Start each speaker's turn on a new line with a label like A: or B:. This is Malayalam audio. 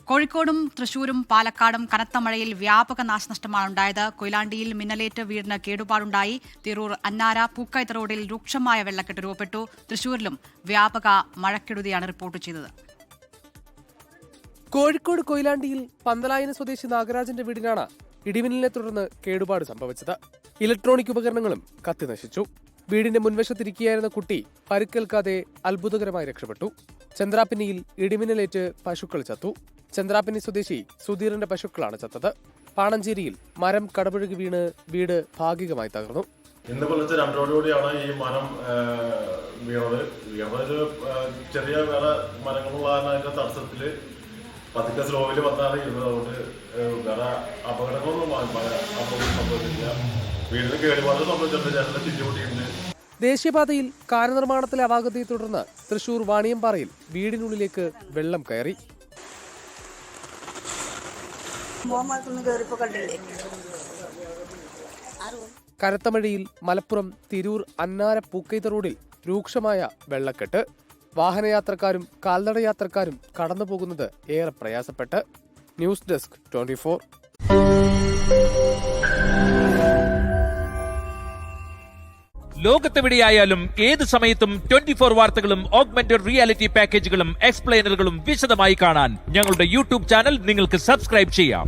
A: കോഴിക്കോടും തൃശൂരും പാലക്കാടും കനത്ത മഴയിൽ വ്യാപക നാശനഷ്ടമാണ് ഉണ്ടായത്. കൊയിലാണ്ടിയിൽ മിന്നലേറ്റ് വീടിന് കേടുപാടുണ്ടായി. തിരൂർ അന്നാര പൂക്കൈത്ത് റോഡിൽ രൂക്ഷമായ വെള്ളക്കെട്ട് രൂപപ്പെട്ടു. തൃശൂരിലും വ്യാപക മഴക്കെടുതിയാണ് റിപ്പോർട്ട് ചെയ്തത്.
B: കോഴിക്കോട് കൊയിലാണ്ടിയിൽ പന്തലായന സ്വദേശി നാഗരാജന്റെ വീടിനാണ് ഇടിമിന്നലിനെ തുടർന്ന് കേടുപാട് സംഭവിച്ചത്. ഇലക്ട്രോണിക് ഉപകരണങ്ങളും കത്തിനശിച്ചു. വീടിന്റെ മുൻവശത്തിരിക്കുകയായിരുന്ന കുട്ടി പരിക്കേൽക്കാതെ അത്ഭുതകരമായി രക്ഷപ്പെട്ടു. ചന്ദ്രാപ്പിന്നിയിൽ ഇടിമിന്നലേറ്റ് പശുക്കൾ ചത്തു. ചന്ദ്രാപ്പിന്നി സ്വദേശി സുധീറിന്റെ പശുക്കളാണ് ചത്തത്. പാണഞ്ചേരിയിൽ മരം കടപുഴകി വീണ് വീട് ഭാഗികമായി തകർന്നു.
C: ഇന്ന് പുലർച്ചെ 2:00 ഈ മരം വീണത്. ചെറിയ വേറെ മരങ്ങളുള്ള അതിന്റെ തടസ്സത്തില് പതുക്കെ സ്ലോവില് വന്നാണ് ഇരുന്നത്. അതുകൊണ്ട് വേറെ അപകടങ്ങളൊന്നും സംഭവിച്ചില്ല. വീടിന് കേടുപാട് സംഭവിച്ചിട്ടുണ്ട്. ഞങ്ങളുടെ ചില്ലുകൂട്ടിയുണ്ട്.
B: ദേശീയപാതയിൽ കാന നിർമ്മാണത്തിലെ അപാകതയെ തുടർന്ന് തൃശൂർ വാണിയമ്പാറയിൽ വീടിനുള്ളിലേക്ക് വെള്ളം കയറി. കനത്ത മഴയിൽ മലപ്പുറം തിരൂർ അന്നാര പൂക്കൈത്ത് റോഡിൽ രൂക്ഷമായ വെള്ളക്കെട്ട്. വാഹനയാത്രക്കാരും കാൽനടയാത്രക്കാരും കടന്നുപോകുന്നത് ഏറെ പ്രയാസപ്പെട്ട്. News desk 24.
D: ലോകത്തെവിടെയായാലും ഏത് സമയത്തും 24 വാർത്തകളും ഓഗ്മെന്റഡ് റിയാലിറ്റി പാക്കേജുകളും എക്സ്പ്ലെയിനറുകളും വിശദമായി കാണാൻ ഞങ്ങളുടെ യൂട്യൂബ് ചാനൽ നിങ്ങൾക്ക് സബ്സ്ക്രൈബ് ചെയ്യാം.